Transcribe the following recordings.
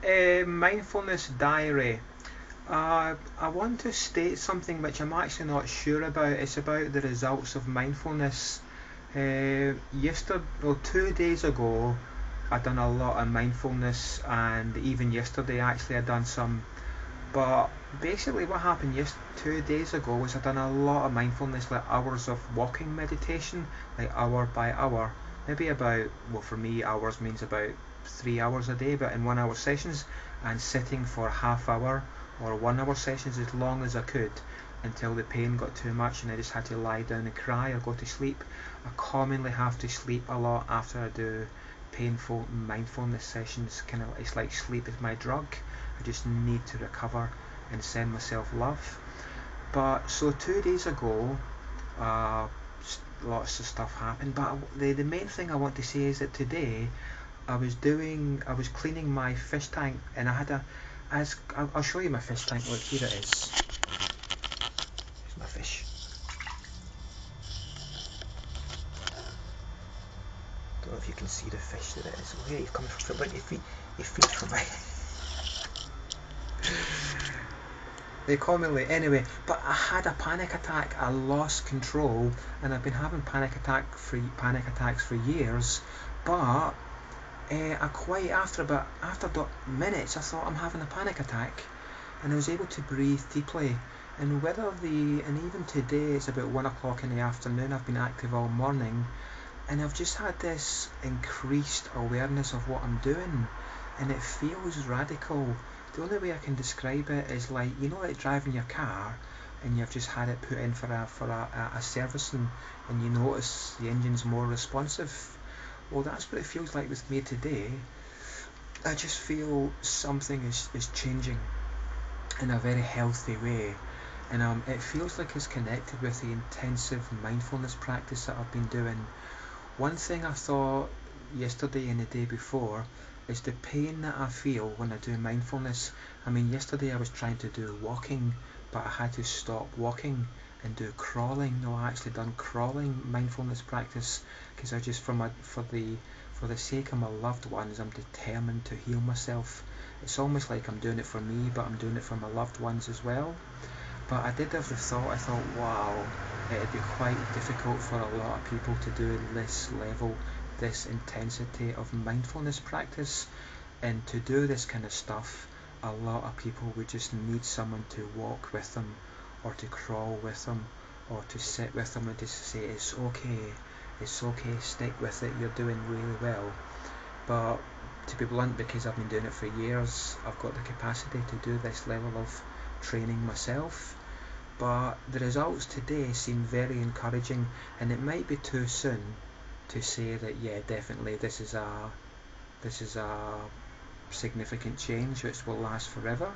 Mindfulness diary. I want to state something which I'm actually not sure about. It's about the results of mindfulness. Yesterday, well, 2 days ago, I done a lot of mindfulness, and even yesterday, actually, I done some. But basically, what happened 2 days ago was I done a lot of mindfulness, like hours of walking meditation, like hour by hour. Maybe about, well, for me, hours means about 3 hours a day, but in 1 hour sessions, and sitting for half hour or 1 hour sessions as long as I could until the pain got too much and I just had to lie down and cry or go to sleep. I commonly have to sleep a lot after I do painful mindfulness sessions. Kind of, it's like sleep is my drug. I just need to recover and send myself love. But so 2 days ago, uh, lots of stuff happened. But the main thing I want to say is that today I was cleaning my fish tank, and I had I'll show you my fish tank. Look, here it is. Here's my fish. Don't know if you can see the fish that it is. Oh, yeah, he's coming from. Look, he feeds from my. They commonly anyway, but I had a panic attack. I lost control, and I've been having panic attacks for years. But I quite after minutes, I thought I'm having a panic attack, and I was able to breathe deeply. And even today it's about 1 o'clock in the afternoon. I've been active all morning, and I've just had this increased awareness of what I'm doing, and it feels radical. The only way I can describe it is like, like driving your car and you've just had it put in for a servicing, and you notice the engine's more responsive. Well, that's what it feels like with me today. I just feel something is changing in a very healthy way, and it feels like it's connected with the intensive mindfulness practice that I've been doing. One thing I thought yesterday and the day before is the pain that I feel when I do mindfulness. I mean, yesterday I was trying to do walking, but I had to stop walking and do crawling. No, I actually done crawling mindfulness practice because I just for the sake of my loved ones, I'm determined to heal myself. It's almost like I'm doing it for me, but I'm doing it for my loved ones as well. But I did have the thought, I thought, wow, it'd be quite difficult for a lot of people to do this level, this intensity of mindfulness practice. And to do this kind of stuff, a lot of people would just need someone to walk with them, or to crawl with them, or to sit with them and just say, it's okay, stick with it, you're doing really well. But to be blunt, because I've been doing it for years, I've got the capacity to do this level of training myself. But the results today seem very encouraging, and it might be too soon to say that, yeah, definitely this is a significant change which will last forever,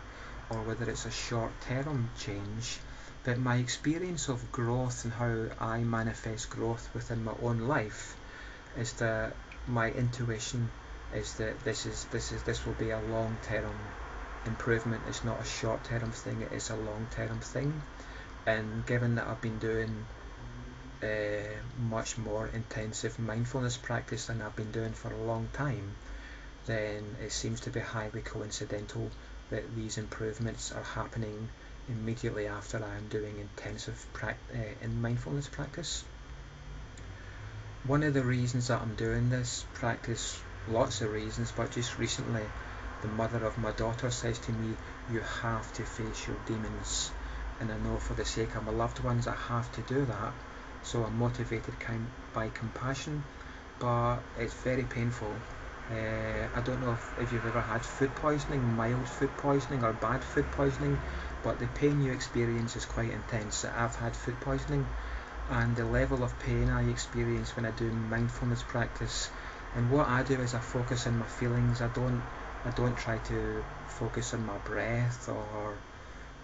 or whether it's a short-term change. But my experience of growth and how I manifest growth within my own life is that my intuition is that this will be a long-term improvement. It's not a short-term thing, it is a long-term thing. And given that I've been doing much more intensive mindfulness practice than I've been doing for a long time, then it seems to be highly coincidental that these improvements are happening immediately after I am doing intensive in mindfulness practice. One of the reasons that I'm doing this practice, lots of reasons, but just recently the mother of my daughter says to me, you have to face your demons. And I know for the sake of my loved ones I have to do that, so I'm motivated by compassion, but it's very painful. I don't know if you've ever had food poisoning, mild food poisoning or bad food poisoning, but the pain you experience is quite intense. I've had food poisoning, and the level of pain I experience when I do mindfulness practice, and what I do is I focus on my feelings. I don't try to focus on my breath or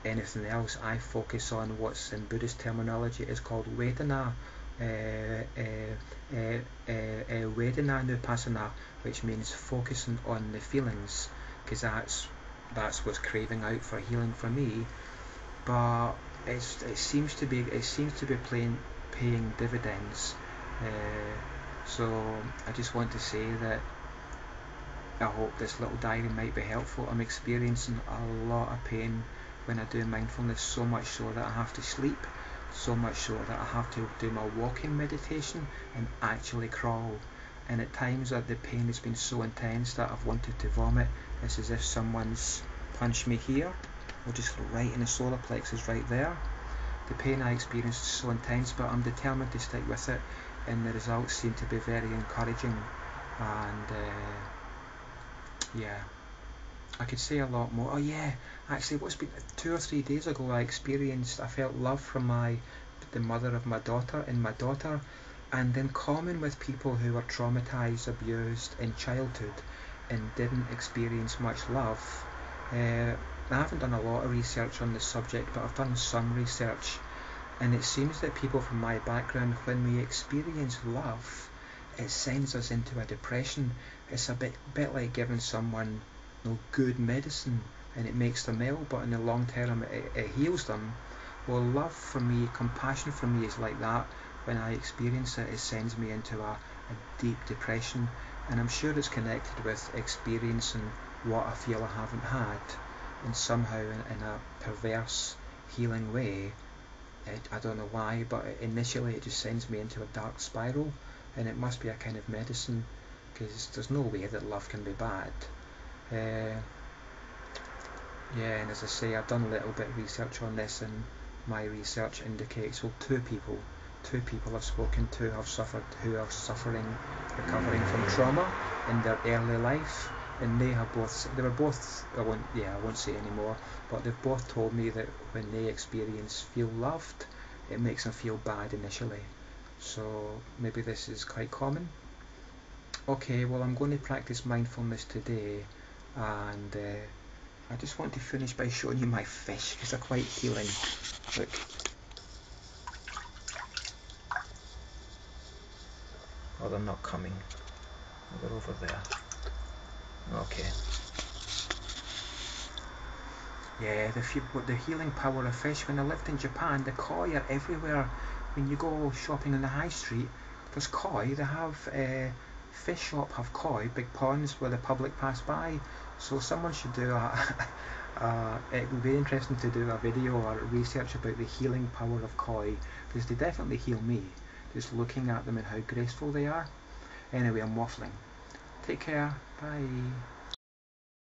anything else. I focus on what's in Buddhist terminology is called Vedana, Vedana Nupassana, which means focusing on the feelings, because that's what's craving out for healing for me. But it seems to be paying dividends. So I just want to say that I hope this little diary might be helpful. I'm experiencing a lot of pain when I do mindfulness, so much so that I have to sleep, so much so that I have to do my walking meditation and actually crawl. And at times that the pain has been so intense that I've wanted to vomit. It's as if someone's punched me here, or just right in the solar plexus right there. The pain I experienced is so intense, but I'm determined to stick with it, and the results seem to be very encouraging. And yeah, I could say a lot more. Oh yeah, actually, what's been 2 or 3 days ago, I felt love from the mother of my daughter and my daughter, and in common with people who were traumatized, abused in childhood, and didn't experience much love. I haven't done a lot of research on this subject, but I've done some research, and it seems that people from my background, when we experience love, it sends us into a depression. It's a bit like giving someone good medicine and it makes them ill, but in the long term it heals them. Well, love for me, compassion for me is like that. When I experience it, it sends me into a deep depression, and I'm sure it's connected with experiencing what I feel I haven't had, and somehow in a perverse healing way. I don't know why, but initially it just sends me into a dark spiral, and it must be a kind of medicine, because there's no way that love can be bad. Uh, yeah, and as I say, I've done a little bit of research on this, and my research indicates, well, two people I've spoken to who are suffering, recovering from trauma in their early life, and they were both, I won't say anymore, but they've both told me that when they feel loved, it makes them feel bad initially. So maybe this is quite common. Okay, well, I'm going to practice mindfulness today, and I just want to finish by showing you my fish, because they're quite healing. Look. Oh, they're not coming. They're over there. Okay. Yeah, the healing power of fish. When I lived in Japan, the koi are everywhere. When you go shopping on the high street, there's koi. They have fish shop have koi, big ponds where the public pass by. So someone should do it would be interesting to do a video or research about the healing power of koi, because they definitely heal me, just looking at them and how graceful they are. Anyway, I'm waffling. Take care. Bye.